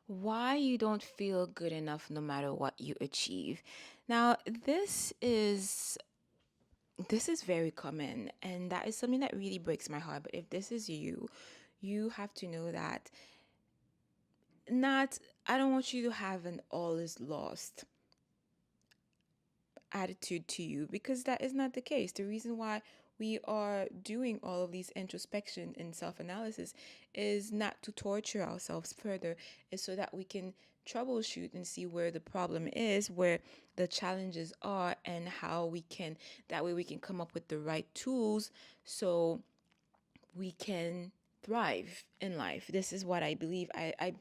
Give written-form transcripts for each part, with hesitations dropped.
Why you don't feel good enough no matter what you achieve. Now, this is very common, and that is something that really breaks my heart. But if this is you, you have to know that not I don't want you to have an all is lost attitude to you, because that is not the case. The reason why we are doing all of these introspection and self-analysis is not to torture ourselves further, is so that we can troubleshoot and see where the problem is, where the challenges are, and how we can, that way we can come up with the right tools so we can thrive in life. This is what I believe. I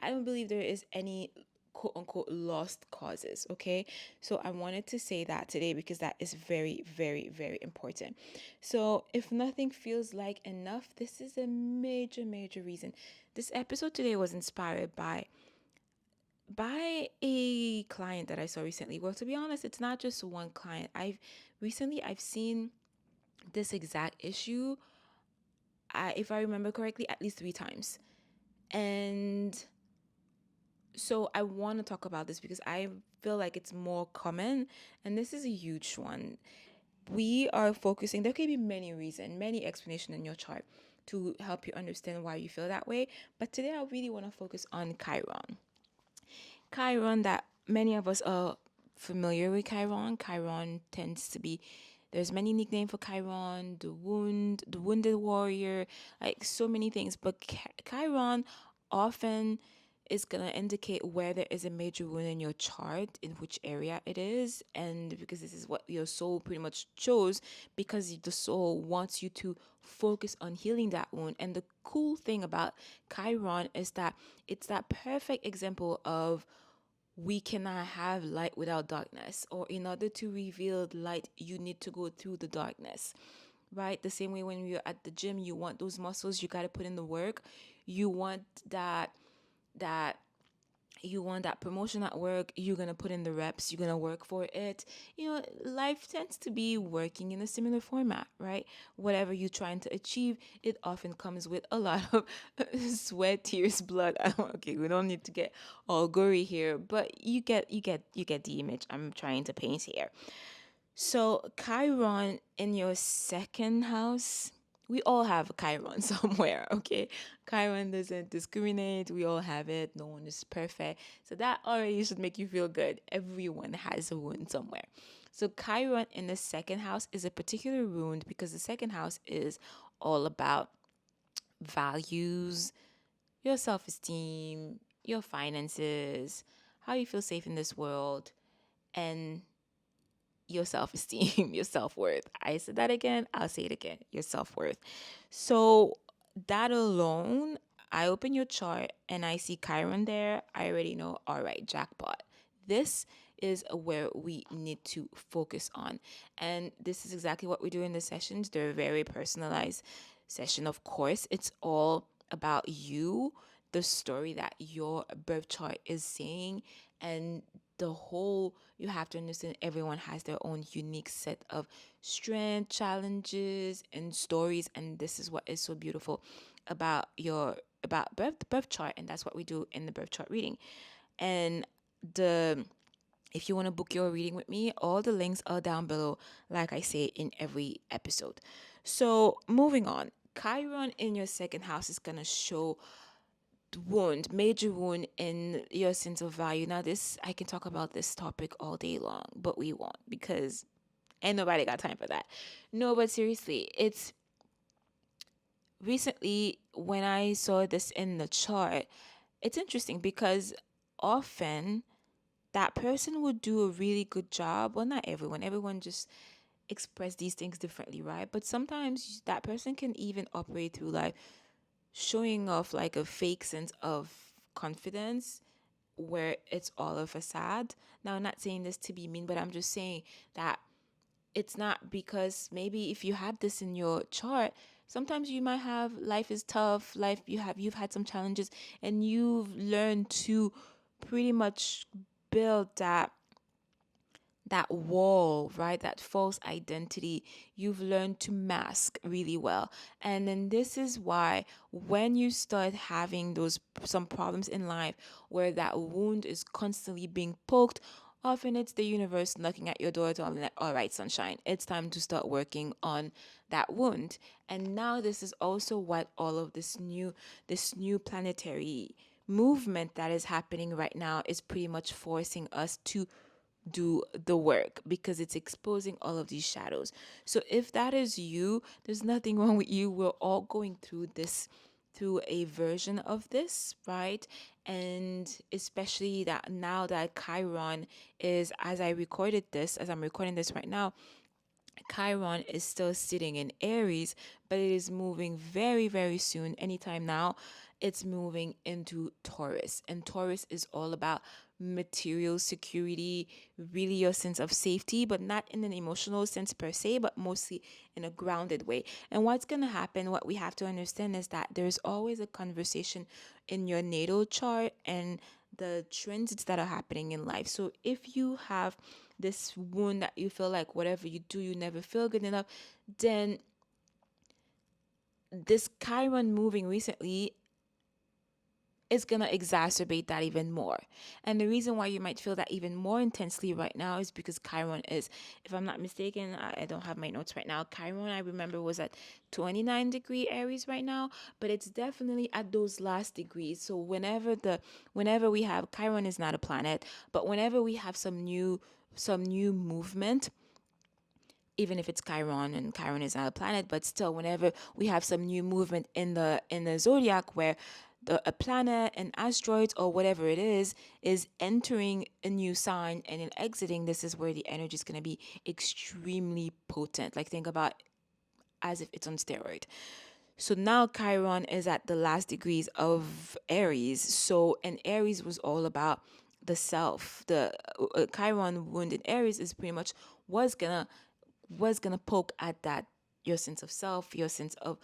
don't believe there is any quote unquote lost causes. Okay. So I wanted to say that today because that is very, very, very important. So if nothing feels like enough, this is a major, major reason. This episode today was inspired by a client that I saw recently. Well, to be honest, it's not just one client. I've seen this exact issue, if I remember correctly, at least 3 times. And so I want to talk about this because I feel like it's more common, and this is a huge one. We are focusing, there could be many reasons, many explanations in your chart to help you understand why you feel that way. But today I really want to focus on Chiron. Chiron, that many of us are familiar with Chiron. Chiron tends to be, there's many nicknames for Chiron, the wounded warrior, like so many things. But Chiron often is going to indicate where there is a major wound in your chart, in which area it is. And because this is what your soul pretty much chose, because the soul wants you to focus on healing that wound. And the cool thing about Chiron is that it's that perfect example of, we cannot have light without darkness, or in order to reveal light you need to go through the darkness, right? The same way when you're at the gym, you want those muscles, you got to put in the work. You want that you want that promotion at work, you're going to put in the reps, you're going to work for it. Life tends to be working in a similar format, right? Whatever you're trying to achieve, it often comes with a lot of sweat, tears, blood. Okay, we don't need to get all gory here, but you get the image I'm trying to paint here. So, Chiron in your second house, we all have a Chiron somewhere, okay? Chiron doesn't discriminate. We all have it. No one is perfect. So, that already should make you feel good. Everyone has a wound somewhere. So, Chiron in the second house is a particular wound because the second house is all about values, your self esteem, your finances, how you feel safe in this world, and your self esteem, your self worth. I said that again, I'll say it again, your self worth. So, that alone, I open your chart and I see Chiron there. I already know, all right, jackpot. This is where we need to focus on. And this is exactly what we do in the sessions. They're very personalized session, of course. It's all about you, the story that your birth chart is saying, and the whole, you have to understand everyone has their own unique set of strength, challenges, and stories. And this is what is so beautiful about birth chart, and that's what we do in the birth chart reading. And the if you want to book your reading with me, all the links are down below, like I say in every episode. So moving on, Chiron in your second house is gonna show major wound in your sense of value. Now, this, I can talk about this topic all day long, but we won't, because ain't nobody got time for that. No, but seriously, it's recently when I saw this in the chart, it's interesting because often that person would do a really good job. Well, not everyone. Everyone just express these things differently, right? But sometimes that person can even operate through life showing off like a fake sense of confidence where it's all a facade. Now, I'm not saying this to be mean, but I'm just saying that it's not, because maybe if you have this in your chart, sometimes you might have, life is tough, you've had some challenges, and you've learned to pretty much build that wall, right? That false identity you've learned to mask really well. And then this is why when you start having those some problems in life where that wound is constantly being poked, often it's the universe knocking at your door to like, all right, sunshine, it's time to start working on that wound. And now this is also what all of this new planetary movement that is happening right now is pretty much forcing us to do the work because it's exposing all of these shadows. So if that is you, there's nothing wrong with you. We're all going through this, through a version of this, right? And especially that now that Chiron is, as I'm recording this right now, Chiron is still sitting in Aries, but it is moving very, very soon. Anytime now, it's moving into Taurus. And Taurus is all about material security, really your sense of safety, but not in an emotional sense per se, but mostly in a grounded way. And what's going to happen, what we have to understand is that there's always a conversation in your natal chart and the transits that are happening in life. So if you have this wound that you feel like whatever you do, you never feel good enough, then this Chiron moving recently is going to exacerbate that even more. And the reason why you might feel that even more intensely right now is because Chiron is, if I'm not mistaken, I don't have my notes right now. Chiron, I remember, was at 29-degree Aries right now, but it's definitely at those last degrees. So whenever we have, Chiron is not a planet, but whenever we have some new movement, even if it's Chiron and Chiron is not a planet, but still, whenever we have some new movement in the zodiac where a planet, an asteroid, or whatever it is entering a new sign and then exiting, this is where the energy is going to be extremely potent. Like think about as if it's on steroid. So now Chiron is at the last degrees of Aries. So, and Aries was all about the self. The Chiron wound in Aries is pretty much was gonna was gonna poke at that, your sense of self, your sense of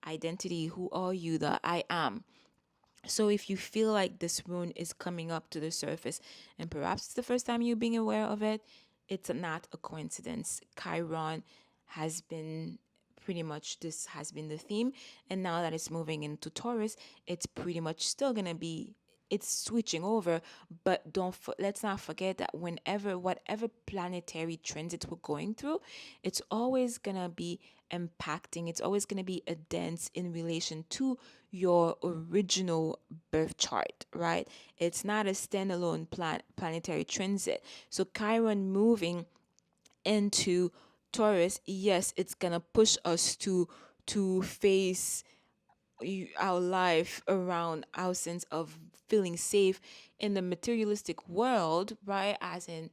identity. Who are you? The I am. So if you feel like this wound is coming up to the surface, and perhaps it's the first time you being aware of it, it's not a coincidence. Chiron has been pretty much, this has been the theme, and now that it's moving into Taurus, it's pretty much still gonna be, it's switching over. But let's not forget that whenever whatever planetary transit we're going through, it's always gonna be impacting, it's always gonna be a dance in relation to your original birth chart, right? It's not a standalone planetary transit. So Chiron moving into Taurus, yes, it's gonna push us to face our life around our sense of feeling safe in the materialistic world, right? As in,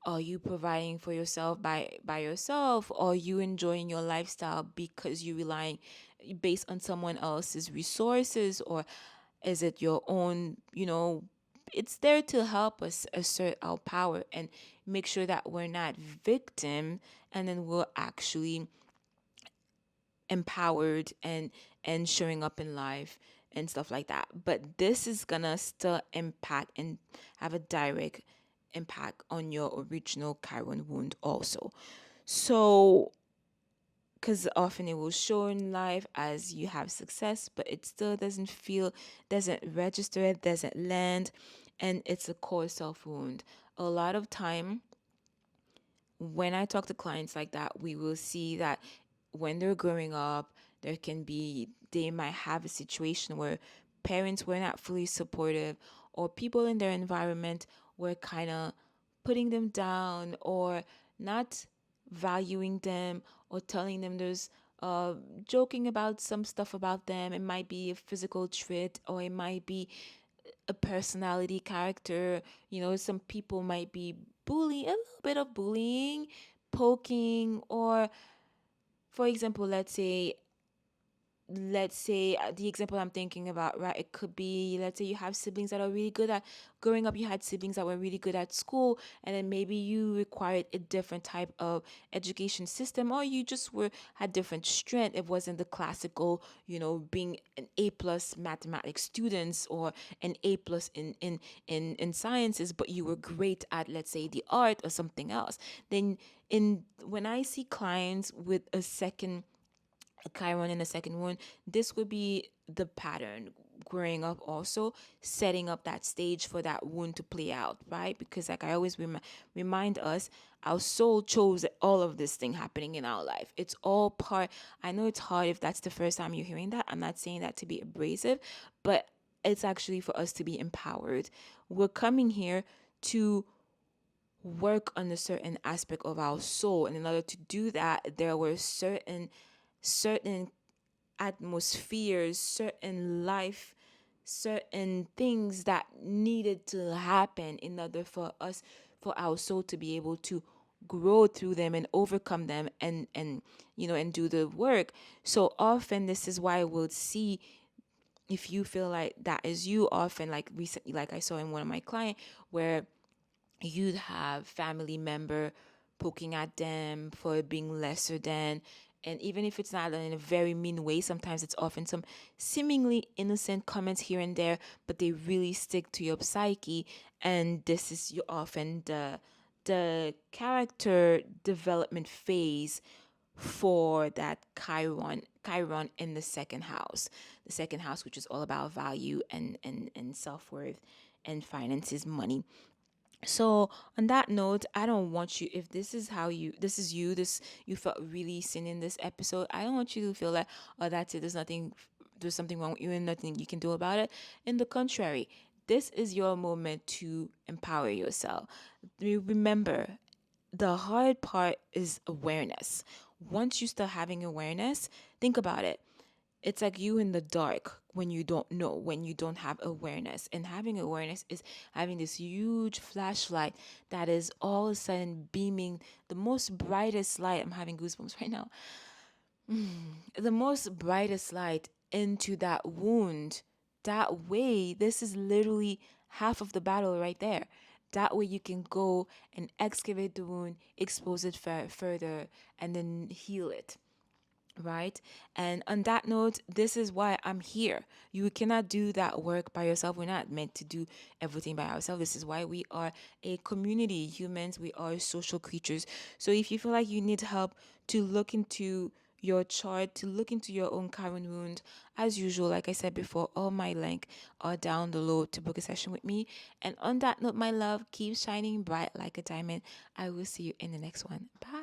are you providing for yourself by yourself, or are you enjoying your lifestyle because you relying based on someone else's resources, or is it your own, it's there to help us assert our power and make sure that we're not victim, and then we're actually empowered and showing up in life and stuff like that. But this is gonna still impact and have a direct impact on your original Chiron wound also. So because often it will show in life as you have success, but it still doesn't register, it doesn't land, and it's a core self wound. A lot of time when I talk to clients like that, we will see that when they're growing up, they might have a situation where parents were not fully supportive, or people in their environment were kind of putting them down, or not valuing them, or telling them there's joking about some stuff about them. It might be a physical trait, or it might be a personality character. Some people might be bullying, a little bit of bullying, poking, or for example, let's say let's say the example I'm thinking about, right? It could be, let's say you have siblings that are really good at growing up, you had siblings that were really good at school, and then maybe you required a different type of education system, or you just were had different strength. It wasn't the classical, being an A plus mathematics students or an A plus in sciences, but you were great at, let's say, the art or something else. Then in when I see clients with a Chiron in the second one, this would be the pattern growing up, also setting up that stage for that wound to play out, right? Because, like I always remind us, our soul chose all of this thing happening in our life. It's all part. I know it's hard if that's the first time you're hearing that. I'm not saying that to be abrasive, but it's actually for us to be empowered. We're coming here to work on a certain aspect of our soul, and in order to do that, there were certain atmospheres, certain life, certain things that needed to happen in order for our soul to be able to grow through them and overcome them, and do the work. So often this is why we'll see, if you feel like that is you, often, like recently, like I saw in one of my clients, where you'd have family member poking at them for being lesser than, and even if it's not in a very mean way, sometimes it's often some seemingly innocent comments here and there, but they really stick to your psyche. And this is you often the character development phase for that Chiron in the second house, which is all about value and self-worth and finances, money. So on that note, I don't want you, if this is how this is you, this you felt really seen in this episode, I don't want you to feel like, oh, that's it, there's something wrong with you and nothing you can do about it. In the contrary, this is your moment to empower yourself. Remember, the hard part is awareness. Once you start having awareness, think about it. It's like you in the dark when you don't know, when you don't have awareness. And having awareness is having this huge flashlight that is all of a sudden beaming the most brightest light. I'm having goosebumps right now. The most brightest light into that wound. That way, this is literally half of the battle right there. That way, you can go and excavate the wound, expose it further, and then heal it, right? And on that note, this is why I'm here. You cannot do that work by yourself. We're not meant to do everything by ourselves. This is why we are a community. Humans, we are social creatures. So if you feel like you need help to look into your chart, to look into your own current wound, as usual, like I said before, all my link are down below to book a session with me. And on that note, my love, keep shining bright like a diamond. I will see you in the next one. Bye.